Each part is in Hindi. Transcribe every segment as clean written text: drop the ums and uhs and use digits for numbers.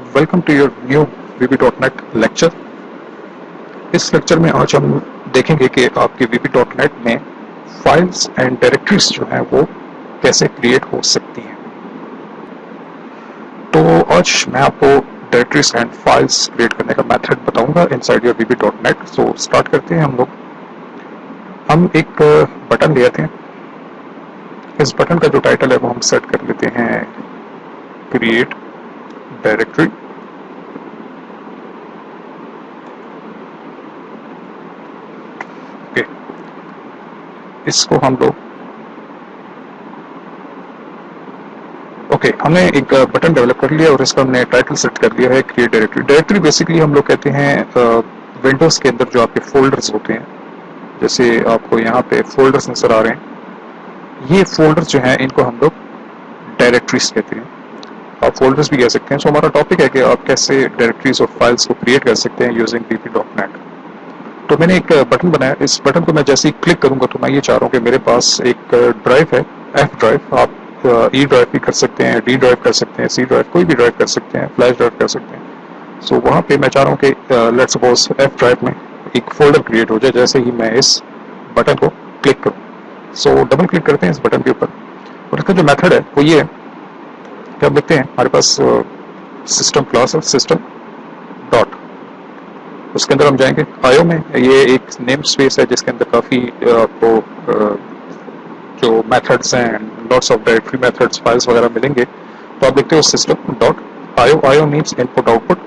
Welcome to your new VB.NET lecture. इस लेक्चर में आज हम देखेंगे कि आपके VB.NET में फाइल्स एंड डायरेक्टरीज जो हैं वो कैसे क्रिएट हो सकती हैं। तो आज मैं आपको डायरेक्टरीज एंड फाइल्स क्रिएट करने का मेथड बताऊंगा inside your VB.NET। So start करते हैं हम लोग। हम एक बटन ले आते हैं। इस बटन का जो टाइटल है वो हम सेट कर लेते हैं क्रिएट डायरेक्टरी। इसको हम लोग हमने एक बटन डेवलप कर लिया और इसका हमने टाइटल सेट कर लिया है क्रिएट डायरेक्टरी। डायरेक्टरी बेसिकली हम लोग कहते हैं विंडोज के अंदर जो आपके फोल्डर्स होते हैं, जैसे आपको यहाँ पे फोल्डर्स नजर आ रहे हैं, ये फोल्डर्स जो हैं इनको हम लोग डायरेक्टरीज कहते हैं। आप फोल्डर्स भी कह सकते हैं। सो हमारा टॉपिक है कि आप कैसे डायरेक्टरीज और फाइल्स को क्रिएट कर सकते हैं यूजिंग VB.NET। तो मैंने एक बटन बनाया। इस बटन को मैं जैसे ही क्लिक करूंगा तो मैं ये चाह रहा हूँ कि मेरे पास एक ड्राइव है, F ड्राइव। आप E ड्राइव भी कर सकते हैं, D ड्राइव कर सकते हैं, C ड्राइव, कोई भी ड्राइव कर सकते हैं, फ्लैश ड्राइव कर सकते हैं। सो वहाँ पे मैं चाह रहा हूँ कि लेट्स सपोज F ड्राइव में एक फोल्डर क्रिएट हो जाए जैसे ही मैं इस बटन को क्लिक करूँ। सो डबल क्लिक करते हैं इस बटन के ऊपर और इसका जो मेथड है वो ये है कि हम लिखते हैं, हमारे पास सिस्टम क्लास है, सिस्टम डॉट, उसके अंदर हम जाएंगे आयो में। ये एक नेम स्पेस है जिसके अंदर काफ़ी आपको जो मेथड्स हैं, lots of directory methods, files वगैरह मिलेंगे। तो आप देखते हो सिस्टम डॉट आयो, आयो means input output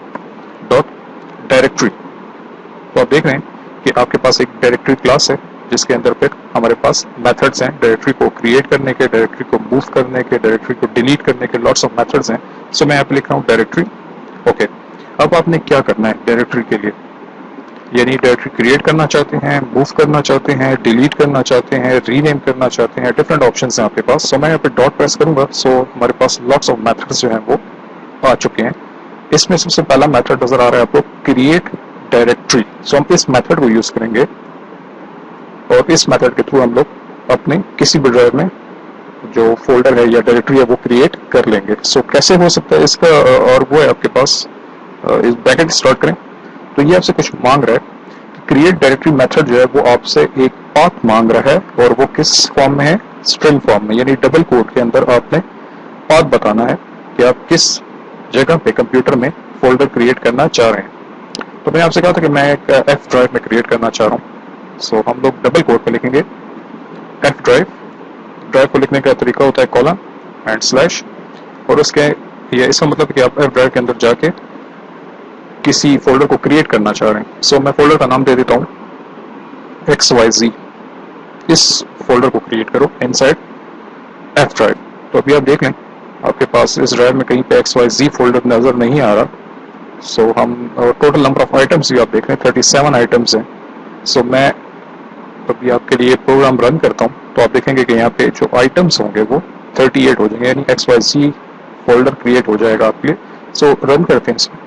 dot directory. तो आप देख रहे हैं कि आपके पास एक डायरेक्टरी क्लास है जिसके अंदर फिर हमारे पास मेथड्स हैं डायरेक्टरी को क्रिएट करने के, डायरेक्टरी को मूव करने के, डायरेक्टरी को डिलीट करने के, लॉट्स ऑफ मेथड्स हैं। सो मैं यहाँ पे लिख रहा हूँ डायरेक्टरी। ओके, अब आपने क्या करना है डायरेक्टरी के लिए, यानी डायरेक्टरी क्रिएट करना चाहते हैं, मूव करना चाहते हैं, डिलीट करना चाहते हैं, रीनेम करना चाहते हैं, डिफरेंट ऑप्शंस हैं आपके पास। सो मैं यहाँ पे डॉट प्रेस करूंगा। सो हमारे पास लॉट्स ऑफ मेथड्स जो हैं वो आ चुके हैं। इसमें सबसे पहला मेथड नजर आ रहा है आपको क्रिएट डायरेक्टरी। सो हम इस मेथड को यूज करेंगे और इस मेथड के थ्रू हम लोग अपने किसी भी ड्राइव में जो फोल्डर है या डायरेक्टरी है वो क्रिएट कर लेंगे। सो कैसे हो सकता है इसका, और वो है आपके पास इस ब्रैकेट स्टार्ट करें तो ये आपसे कुछ मांग रहा है। क्रिएट डायरेक्टरी मेथड जो है वो आपसे एक पाथ मांग रहा है और वो किस फॉर्म में है, स्ट्रिंग फॉर्म में, यानी डबल कोड के अंदर आपने पाथ बताना है कि आप किस जगह पे कंप्यूटर में फोल्डर क्रिएट करना चाह रहे हैं। तो मैंने आपसे कहा था कि मैं एक F ड्राइव में क्रिएट करना चाह रहा हूँ। सो हम लोग डबल कोड पे लिखेंगे F ड्राइव। ड्राइव को लिखने का तरीका होता है कॉलन एंड स्लैश, और उसके ये इसका मतलब कि आप F ड्राइव के अंदर जाके किसी फोल्डर को क्रिएट करना चाह रहे हैं। सो मैं फोल्डर का नाम दे देता हूँ XYZ। इस फोल्डर को क्रिएट करो इनसाइड F ड्राइव। तो अभी आप देख लें आपके पास इस ड्राइव में कहीं पे XYZ फोल्डर नजर नहीं आ रहा। सो हम टोटल नंबर ऑफ आइटम्स भी आप देख रहे हैं 37 आइटम्स हैं। सो मैं अभी आपके लिए प्रोग्राम रन करता हूँ तो आप देखेंगे कि यहाँ पे जो आइटम्स होंगे वो 38 हो जाएंगे, यानी XYZ फोल्डर क्रिएट हो जाएगा आपके लिए। सो रन करते हैं इसमें।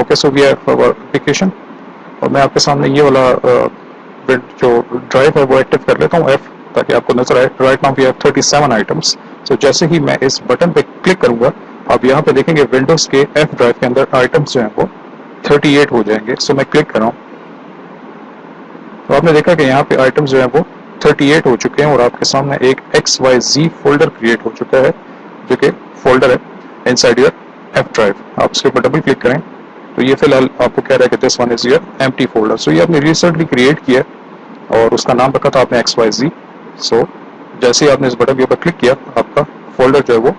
Okay, so we have our application और मैं आपके सामने ये वाला जो ड्राइव है वो एक्टिव कर लेता हूँ F, ताकि आपको नजर आए। Right now we have 37 items. So जैसे ही मैं इस बटन पे क्लिक करूंगा आप यहाँ पे देखेंगे विंडोज के F ड्राइव के अंदर आइटम्स जो हैं वो 38 हो जाएंगे। सो मैं क्लिक कर रहा हूँ तो आपने देखा कि यहाँ पे आइटम्स जो हैं वो 38 हो चुके हैं और आपके सामने एक XYZ फोल्डर क्रिएट हो चुका है जो कि फोल्डर है इनसाइड योर F ड्राइव। आप उसके ऊपर डबल क्लिक करें तो ये फिलहाल आपको कह रहा है कि this one is your empty folder. So ये आपने रिसेंटली क्रिएट किया और उसका नाम रखा था आपने XYZ। सो जैसे ही आपने इस बटन के ऊपर क्लिक किया आपका फोल्डर जो है वो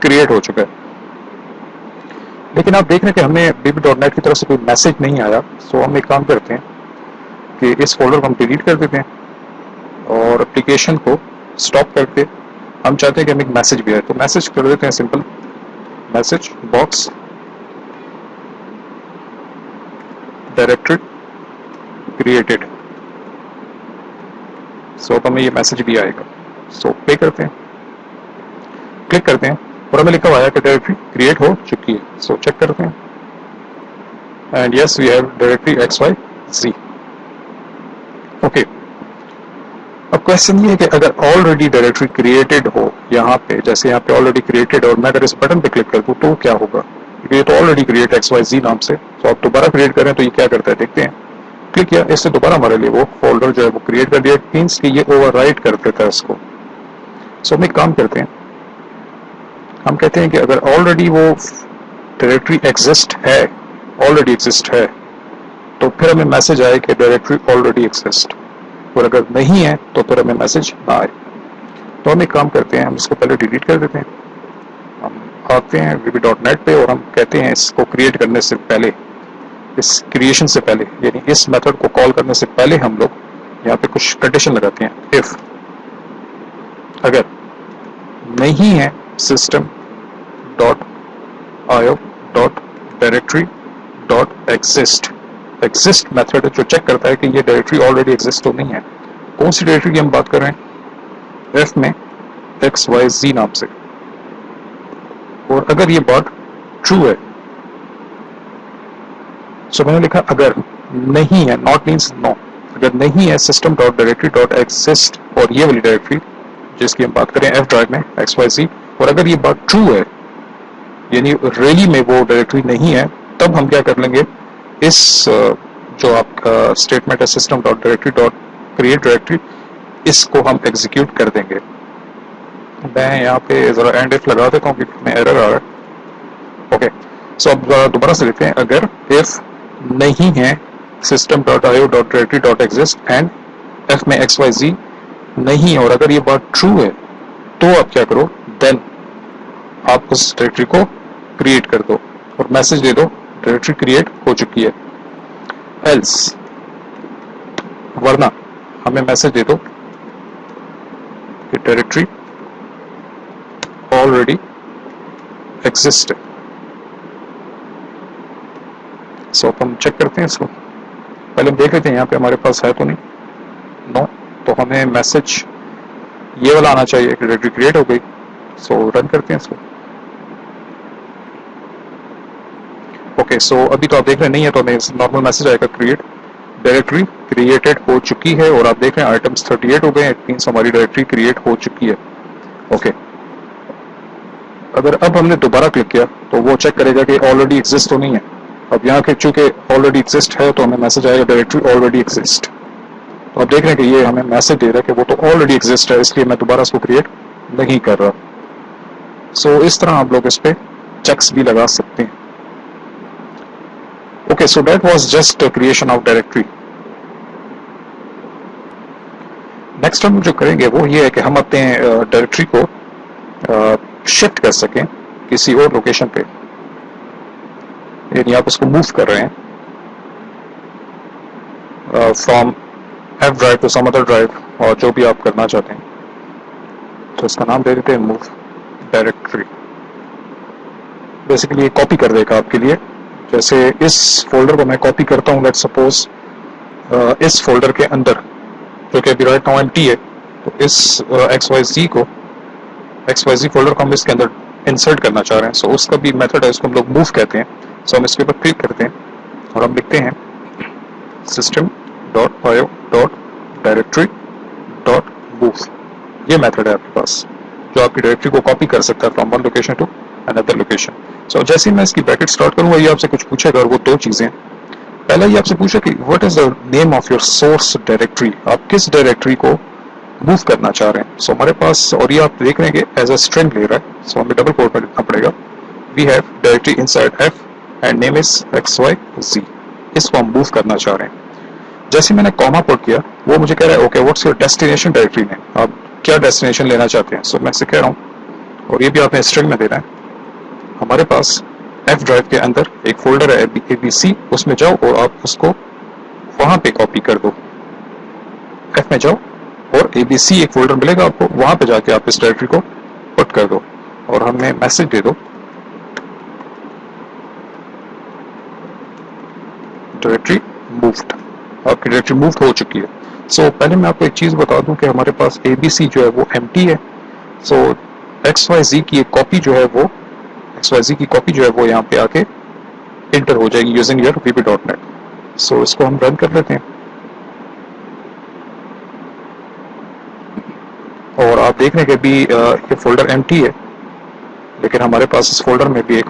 क्रिएट हो चुका है। लेकिन आप देख रहे हैं कि हमें VB.NET की तरफ से कोई मैसेज नहीं आया। सो हम एक काम करते हैं कि इस फोल्डर को हम डिलीट कर देते हैं और एप्लीकेशन को स्टॉप करके हम चाहते हैं कि हमें एक मैसेज भी आए। तो मैसेज कर देते हैं simple, message box directory created. So अब हमें ये मैसेज भी आएगा। सो पे करते हैं, क्लिक करते हैं और हमें लिखा हुआ है कि डायरेक्टरी क्रिएट हो चुकी है। सो चेक करते हैं and yes we have directory XYZ। Okay, अब क्वेश्चन ये है कि अगर ऑलरेडी डायरेक्टरी क्रिएटेड हो यहाँ पे, जैसे यहाँ पे ऑलरेडी क्रिएटेड, और मैं अगर इस बटन पे क्लिक कर दूँ तो क्या होगा, क्योंकि ये तो ऑलरेडी क्रिएट XYZ नाम से, तो आप दोबारा क्रिएट करें तो ये क्या करता है देखते हैं। क्लिक किया, इससे दोबारा हमारे लिए वो फोल्डर जो है वो क्रिएट कर दिया, मीन्स कि ये ओवरराइट कर देता है इसको। सो हम एक काम करते हैं, हम कहते हैं कि अगर ऑलरेडी वो डायरेक्टरी एग्जिस्ट है, ऑलरेडी एग्जिस्ट है, तो फिर हमें मैसेज आए कि डायरेक्टरी ऑलरेडी एग्जिस्ट, और अगर नहीं है तो फिर हमें मैसेज ना आए। तो हम एक काम करते हैं, हम इसको पहले डिलीट कर देते हैं। हम आते हैं VB.NET पे और हम कहते हैं इसको क्रिएट करने से पहले, इस क्रिएशन से पहले, यानी इस मेथड को कॉल करने से पहले हम लोग यहाँ पे कुछ कंडीशन लगाते हैं। इफ अगर नहीं है system डॉट आयो dot directory dot exist, exist method जो चेक करता है कि ये डायरेक्टरी ऑलरेडी एग्जिस्ट तो नहीं है। कौन सी डायरेक्टरी की हम बात कर रहे हैं, एफ में XYZ नाम से, और अगर ये बात ट्रू है, सो मैंने लिखा अगर नहीं है, नॉट मीन्स नो, अगर नहीं है system dot directory dot exist, और ये वाली डायरेक्टरी जिसकी हम बात करें F ड्राइव में XYZ, और अगर ये बात ट्रू है, यानी रियली में वो डायरेक्टरी नहीं है, तब हम क्या कर लेंगे, इस जो आपका स्टेटमेंट है system dot directory dot create directory, इसको हम एग्जीक्यूट कर देंगे। मैं यहाँ पे जरा एंड इफ लगा देता हूँ क्योंकि मैं एरर आ रहा है। ओके, सो अब दोबारा से लिखते हैं, अगर इफ नहीं है system डॉट आयो dot directory dot exist and F में XYZ नहीं, और अगर ये बात ट्रू है तो आप क्या करो, देन आप उस डायरेक्टरी को क्रिएट कर दो और मैसेज दे दो डायरेक्टरी क्रिएट हो चुकी है। एल्स वरना हमें मैसेज दे दो कि डायरेक्टरी ऑलरेडी एग्जिस्ट है। सो हम चेक करते हैं इसको, पहले हम देख लेते हैं यहाँ पे हमारे पास है तो नहीं, नो, तो हमें मैसेज ये वाला आना चाहिए कि डायरेक्टरी क्रिएट हो गई। सो रन करते हैं इसको। ओके, सो अभी तो आप देख रहे हैं नहीं है, तो हमें नॉर्मल मैसेज आएगा क्रिएट डायरेक्टरी क्रिएटेड हो चुकी है, और आप देख रहे हैं आइटम्स 38 हो गए, इट मींस हमारी डायरेक्टरी क्रिएट हो चुकी है। ओके, अगर अब हमने दोबारा क्लिक किया तो वो चेक करेगा कि ऑलरेडी एग्जिस्ट तो नहीं है। अब यहाँ के चूंकि ऑलरेडी एग्जिस्ट है तो हमें मैसेज आएगा डायरेक्टरी ऑलरेडी एग्जिस्ट। तो आप देख रहे हैं कि ये हमें मैसेज दे रहा है कि वो तो ऑलरेडी एग्जिस्ट है, इसलिए मैं दोबारा इसको क्रिएट नहीं कर रहा। सो इस तरह आप लोग इस पे चेक्स भी लगा सकते हैं। Okay, so that was just creation of directory. Next हम जो करेंगे वो ये है कि हम अपने डायरेक्टरी को शिफ्ट कर सकें किसी और लोकेशन पे, यानी आप इसको मूव कर रहे हैं from F drive to some other drive, और जो भी आप करना चाहते हैं, तो इसका नाम दे देते हैं मूव डायरेक्टरी। बेसिकली ये कॉपी कर देगा आपके लिए, जैसे इस फोल्डर को मैं कॉपी करता हूँ, लेट सपोज इस फोल्डर के अंदर जो कि अभी राइट नाउ एम्प्टी है, तो इस XYZ फोल्डर को हम इसके अंदर इंसर्ट करना चाह रहे हैं। सो उसका भी मेथड है, उसको हम लोग मूव कहते हैं। सो हम इसके ऊपर क्लिक करते हैं और हम लिखते हैं system डॉट आयो डॉट डायरेक्टरी डॉट मूव। ये मेथड है आपके पास जो आपकी डायरेक्टरी को कॉपी कर सकता है from one location to another location. So जैसे ही मैं इसकी ब्रैकेट स्टार्ट करूंगा, ये आपसे कुछ पूछेगा, और वो दो चीजें। पहला ये आपसे पूछे कि what is the name of your source directory, आप किस डायरेक्टरी को मूव करना चाह रहे हैं। सो हमारे पास, और ये आप देख रहे हैं कि एज अ स्ट्रिंग ले रहा है, सो हमें डबल कोट में लिखना पड़ेगा, we have directory inside F and name is XYZ। इसको हम मूव करना चाह रहे हैं। जैसे मैंने कॉमा पुट किया, वो मुझे कह रहा है okay what's your destination directory name, आप क्या डेस्टिनेशन लेना चाहते हैं। सो मैं इसे कह रहा हूँ, और ये भी आपने स्ट्रिंग में देना है। हमारे पास F ड्राइव के अंदर एक फोल्डर है ABC, उसमें जाओ और आप उसको वहां पे कॉपी कर दो। F में जाओ और ABC एक फोल्डर मिलेगा आपको, वहां पे जाके आप इस डायरेक्टरी को पुट कर दो, और हमें मैसेज दे दो डायरेक्टरी मूव्ड, आपकी डायरेक्टरी मूव हो चुकी है। सो पहले मैं आपको एक चीज बता दूं कि हमारे पास ABC जो है वो एम्प्टी है। सो XYZ की एक कॉपी जो है वो यहाँ पे आके इंटर हो जाएगी यूजिंग योर VB.NET। सो इसको हम रन कर लेते हैं। और आप देख रहे हैं कि अभी ये फोल्डर एम्प्टी है, लेकिन हमारे पास इस फोल्डर में भी एक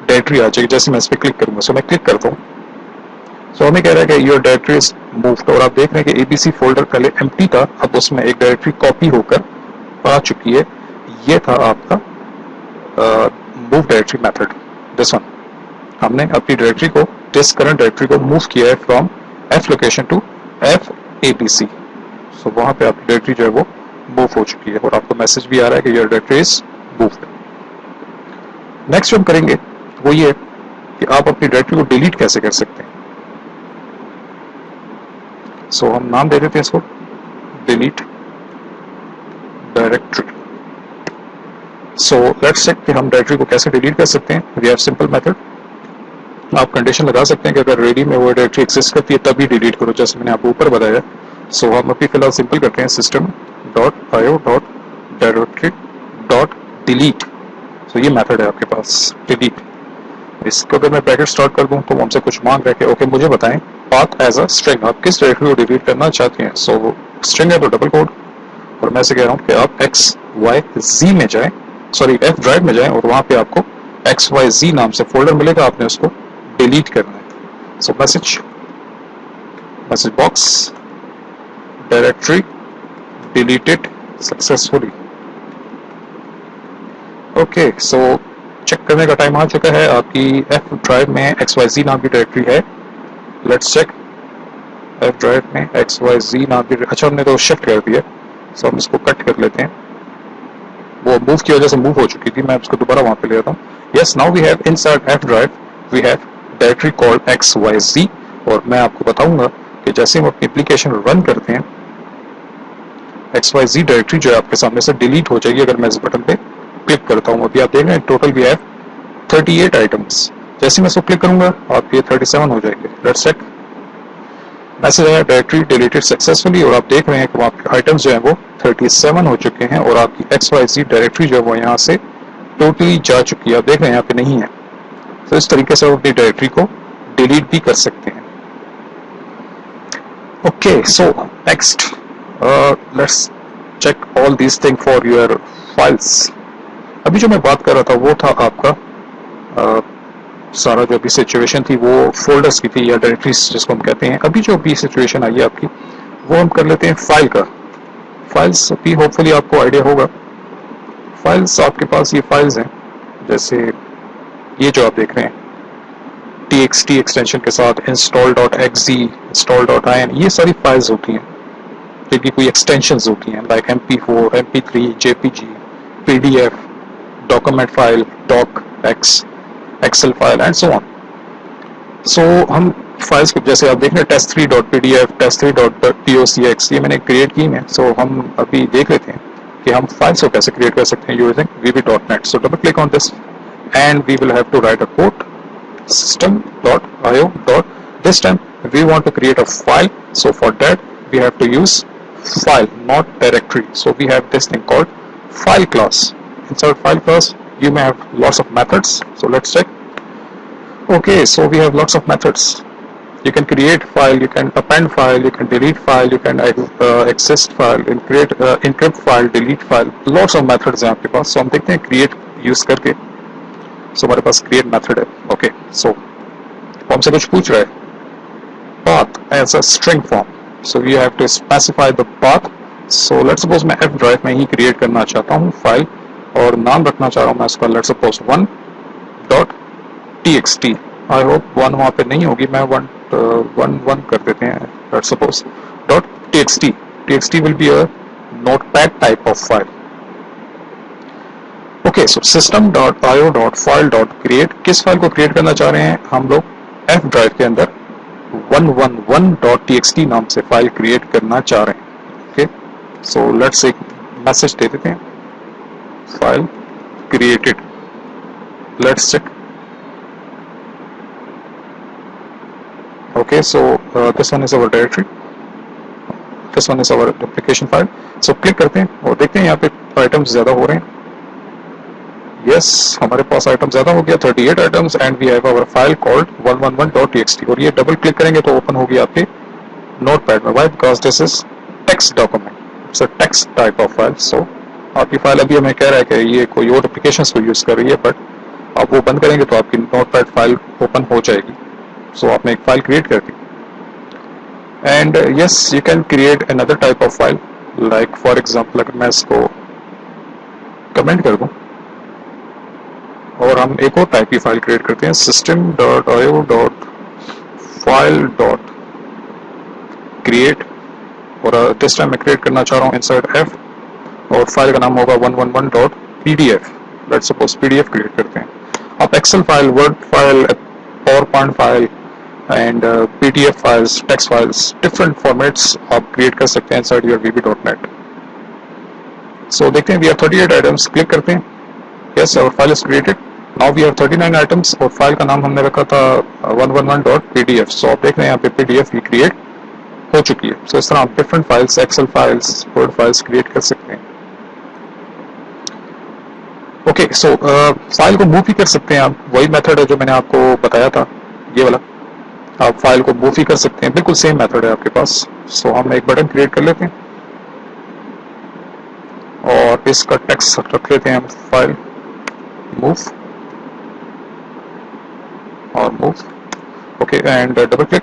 डायरेक्टरी आ जाएगी जैसे मैं इस पर क्लिक करूंगा। सो मैं क्लिक करता हूँ, सो हमें कह रहा है कि योर डायरेक्टरी इज मूव्ड, और आप देख रहे हैं कि एबीसी फोल्डर पहले एम्प्टी था, अब उसमें एक डायरेक्टरी कॉपी होकर आ चुकी है। ये था आपका move directory method, this one. हमने अपनी डायरेक्टरी को, दिस करंट डायरेक्टरी को मूव किया है from F location to F ABC. So वहां पे आपकी डायरेक्टरी जो है वो मूव हो चुकी है और आपको मैसेज भी आ रहा है कि your directory is moved. Next जो हम करेंगे वो ये कि आप अपनी डायरेक्टरी को डिलीट कैसे कर सकते हैं। सो हम नाम दे देते हैं इसको delete directory. So let's check कि हम डायरेक्टरी को कैसे डिलीट कर सकते हैं। We have simple method. आप कंडीशन लगा सकते हैं कि अगर रेडी में वो डायरेक्टरी एक्सिस्ट करती है तभी डिलीट करो, जैसे मैंने आपको ऊपर बताया। सो हम अभी फिलहाल सिंपल करते हैं system.io.directory.delete। सो ये मेथड है आपके पास डिलीट। इसको अगर मैं ब्रैकेट स्टार्ट कर दूं तो वो हमसे कुछ मांग रहे हैं कि ओके मुझे बताएं पाथ एज अ स्ट्रिंग, आप किस डायरेक्टरी को डिलीट करना चाहते हैं। सो स्ट्रिंग है तो डबल कोड, और मैं से कह रहा हूं कि आप XYZ में जाएं, सॉरी F ड्राइव में जाएं, और वहां पे आपको XYZ नाम से फोल्डर मिलेगा, आपने उसको डिलीट करना है। So message box directory deleted successfully. Okay, so check करने का टाइम आ चुका है। आपकी F ड्राइव में XYZ नाम की डायरेक्टरी है। Let's check. F ड्राइव में XYZ नाम की, अच्छा हमने तो शिफ्ट कर दिया, सो हम इसको कट कर लेते हैं। वो मूव की वजह से मूव हो चुकी थी, मैं उसको दोबारा वहां पे ले आता हूँ। Yes, now we have inside F drive we have directory called XYZ, और मैं आपको बताऊंगा कि जैसे हम अपनी एप्लीकेशन रन करते हैं XYZ डायरेक्टरी जो है आपके सामने से डिलीट हो जाएगी अगर मैं इस बटन पे क्लिक करता हूँ। अभी आप देख रहे हैं टोटल वी हैव 38 आइटम्स। जैसे मैं इसको क्लिक करूंगा आपके 37 हो जाएंगे। Let's check. मैसेज आया डायरेक्टरी डिलीटेड सक्सेसफुली, और आप देख रहे हैं कि आपके आइटम्स जो है वो 37 हो चुके हैं, और आपकी XYZ डायरेक्टरी जो है वो यहाँ से टोटली जा चुकी है। आप देख रहे हैं यहाँ पे नहीं है। तो इस तरीके से आप अपनी डायरेक्टरी को डिलीट भी कर सकते हैं। Okay, so next let's check all these thing for your files. अभी जो मैं बात कर रहा था वो था आपका सारा जो अभी सिचुएशन थी वो फोल्डर्स की थी या डायरेक्टरीज जिसको हम कहते हैं। अभी जो अभी सिचुएशन आई है आपकी वो हम कर लेते हैं फाइल का। फाइल्स अभी होपफुली आपको आइडिया होगा। फाइल्स आपके पास ये फाइल्स हैं, जैसे ये जो आप देख रहे हैं txt एक्सटेंशन के साथ install.exe, install.in, ये सारी फाइल्स होती हैं जिनकी कोई एक्सटेंशंस होती हैं, like MP4, MP3, JPG, PDF, document file, docx, excel file and so on. So हम फाइल्स को जैसे आप देख रहे हैं test3.pdf, test3.docx, ये मैंने क्रिएट की है। सो हम अभी देख लेते हैं कि हम फाइल्स को कैसे क्रिएट कर सकते हैं using vb.net। So double click on this and we will have to write a code system.io. This time we want to create a file, so for that we have to use file, not directory. So we have this thing called file class. Inside file class you may have lots of methods, so let's check. Okay, so we have lots of methods. You can create file, you can append file, you can delete file, you can access file, create encrypt file, delete file, lots of methods हैं आपके पास। So हम देखते हैं create use करके। सो हमारे पास क्रिएट मेथड है। ओके, सो हमसे कुछ पूछ रहा है path as a string form, so you have to specify the path. So let's suppose मैं F ड्राइव में ही क्रिएट करना चाहता हूँ फाइल, और नाम रखना चाह रहा हूँ मैं उसका let's suppose 1.txt। I hope 1 वहाँ पे नहीं होगी, मैं 1 कर देते हैं let's suppose .txt। txt will be a notepad type of file. Okay, so system.io.file.create, किस फाइल को क्रिएट करना चाह रहे हैं हम लोग? F ड्राइव के अंदर 111.txt नाम से फाइल क्रिएट करना चाह रहे हैं। ओके, सो लेट्स एक मैसेज दे देते हैं file created. Let's check. Okay, so this one is our directory, this one is our application file. So click करते हैं और देखते हैं यहाँ पे आइटम्स ज्यादा हो रहे हैं। यस, हमारे पास आइटम ज्यादा हो गया 38 items, and we have our file called 111.txt। और ये डबल क्लिक करेंगे तो ओपन होगी आपके नोटपैड में। Why? Because this is text document, it's a text type of file. So आपकी फाइल अभी हमें कह रहा है कि ये कोई और एप्लीकेशन को यूज़ कर रही है, बट आप वो बंद करेंगे तो आपकी नोटपैड फाइल ओपन हो जाएगी. सो आपने एक फाइल क्रिएट कर दी. And yes, you can create another type of file. Like for example अगर मैं इसको कमेंट कर दूं और हम एक और टाइप की फाइल क्रिएट करते हैं, system.io.file.create, और दिस टाइम मैं क्रिएट करना चाह रहा हूँ इनसाइड F, और फाइल का नाम होगा 111.pdf. Let's suppose PDF create करते हैं. आप Excel file, Word file, PowerPoint file and PDF files, text files, different formats आप क्रिएट कर सकते हैं इनसाइड योर VB.NET. सो देखते हैं, वी हैव 38 आइटम्स. क्लिक करते हैं. Yes, our file is created. Now we have 39 items और फाइल का नाम हमने रखा था 111.pdf. सो आप देख रहे हैं यहाँ पे पीडीएफ भी क्रिएट हो चुकी है. सो इस तरह आप different files, Excel files, Word files create कर सकते हैं. ओके, सो फाइल को मूव भी कर सकते हैं आप. वही मेथड है जो मैंने आपको बताया था, ये वाला. आप फाइल को मूव ही कर सकते हैं, बिल्कुल सेम मेथड है आपके पास. सो हम एक बटन क्रिएट कर लेते हैं और इसका टेक्स्ट रख लेते हैं हम फाइल मूव और move. Okay, and double click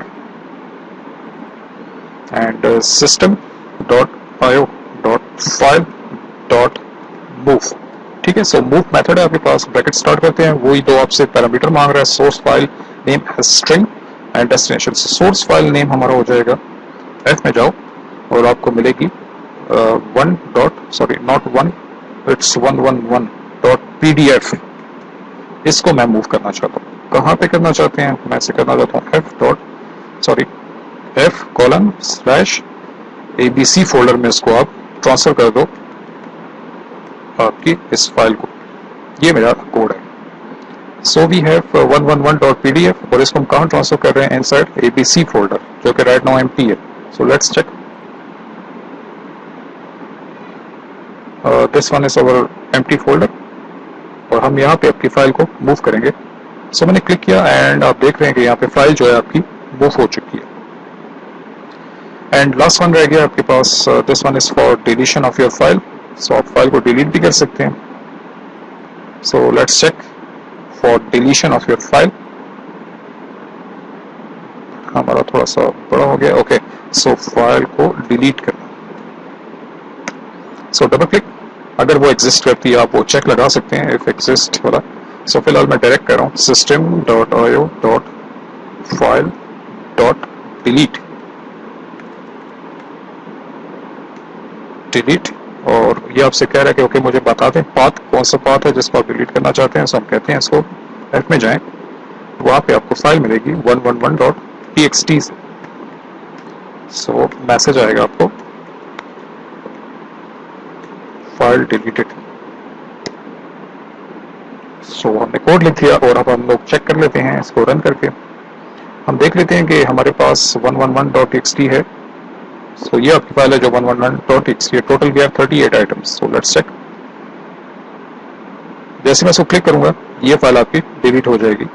and system.io.file.move. ठीक है. सो मूव मेथड है आपके पास. ब्रैकेट स्टार्ट करते हैं. वही दो आपसे पैरामीटर मांग रहा है, source file name string and destination. Source file name हमारा हो जाएगा, F में जाओ और आपको मिलेगी 111.pdf. इसको मैं मूव करना चाहता हूँ. कहाँ पे करना चाहते हैं? मैं इसे करना चाहता हूँ f/abc फोल्डर में. इसको आप ट्रांसफर कर दो आपकी इस फाइल को. ये मेरा कोड है. सो वी हैव 111.pdf और इसको हम कहाँ ट्रांसफर कर रहे हैं? इनसाइड abc फोल्डर, जो कि राइट नाउ एम्प्टी है. So let's check. This one is our empty folder और हम यहाँ पे आपकी फाइल को मूव करेंगे. सो मैंने क्लिक किया एंड आप देख रहे हैं कि यहाँ पे फाइल जो है आपकी मूव हो चुकी है. एंड लास्ट वन रह गया आपके पास. This one is for deletion of your file. So आप फाइल को डिलीट भी कर सकते हैं. So let's check for deletion of your file. हमारा थोड़ा सा बड़ा हो गया. ओके, सो फाइल को डिलीट करना. So double click. अगर वो एग्जिस्ट करती है आप वो चेक लगा सकते हैं, इफ एग्जिस्ट वाला. सो फिलहाल मैं डायरेक्ट कर रहा हूँ system.io.file.delete. डिलीट. और ये आपसे कह रहा है कि ओके मुझे बता दें पाथ, कौन सा पाथ है जिसको आप डिलीट करना चाहते हैं. सो हम कहते हैं इसको F में जाएं, वहाँ पे आपको फाइल मिलेगी 111.txt से. सो मैसेज आएगा आपको, फाइल डिलीटेड. सो हमने कोड लिख दिया और अब हम लोग चेक कर लेते हैं इसको रन करके. हम देख लेते हैं कि हमारे पास 111.txt है. सो ये आपकी फाइल है जो 111.txt है. Total we have 38 items. So let's check. जैसे मैं इसको क्लिक करूंगा ये फाइल आपकी डिलीट हो जाएगी.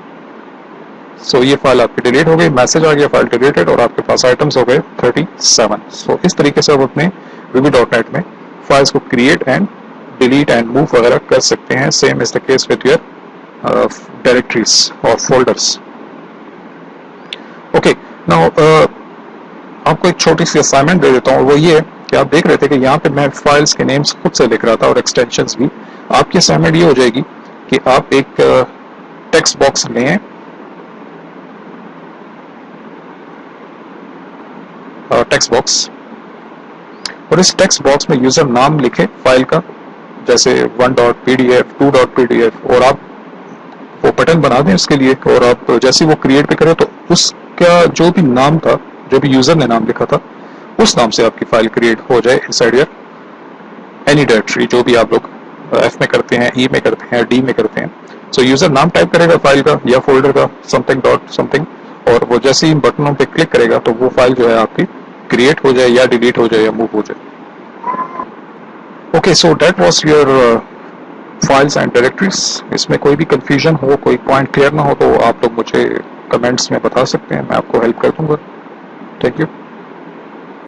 सो ये फाइल आपकी डिलीट हो गई, मैसेज आ गया फाइल डिलीटेड, और आपके पास आइटम्स हो गए 37. सो इस तरीके से आप अपने VB.NET में फाइल्स को create and delete and move वगैरह कर सकते हैं. Same is the case with your directories और फोल्डर्स. ओके, नाउ आपको एक छोटी सी असाइनमेंट दे देता हूँ. वो ये कि आप देख रहे थे कि यहाँ पे मैं फाइल्स के नेम्स खुद से लिख रहा था और एक्सटेंशंस भी. आपकी असाइनमेंट ये हो जाएगी कि आप एक टेक्स्ट बॉक्स लें, टेक्स्ट बॉक्स, और इस टेक्स्ट बॉक्स में यूजर नाम लिखे फाइल का, जैसे 1.pdf, 2.pdf, और आप वो बटन बना दें उसके लिए. और आप जैसे वो क्रिएट पे करें तो उसका जो भी नाम था, जो भी यूजर ने नाम लिखा था, उस नाम से आपकी फाइल क्रिएट हो जाए इनसाइड योर एनी डायरेक्टरी. जो भी आप लोग F में करते हैं, E में करते हैं, D में करते हैं. सो यूजर नाम टाइप करेगा फाइल का या फोल्डर का, समथिंग डॉट समथिंग, और वो जैसे ही बटनों पे क्लिक करेगा तो वो फाइल जो है आपकी क्रिएट हो जाए या डिलीट हो जाए या मूव हो जाए. Okay, so that was your files and directories. इसमें कोई भी कंफ्यूजन हो, कोई पॉइंट क्लियर ना हो तो आप लोग मुझे कमेंट्स में बता सकते हैं, मैं आपको हेल्प कर दूंगा. Thank you.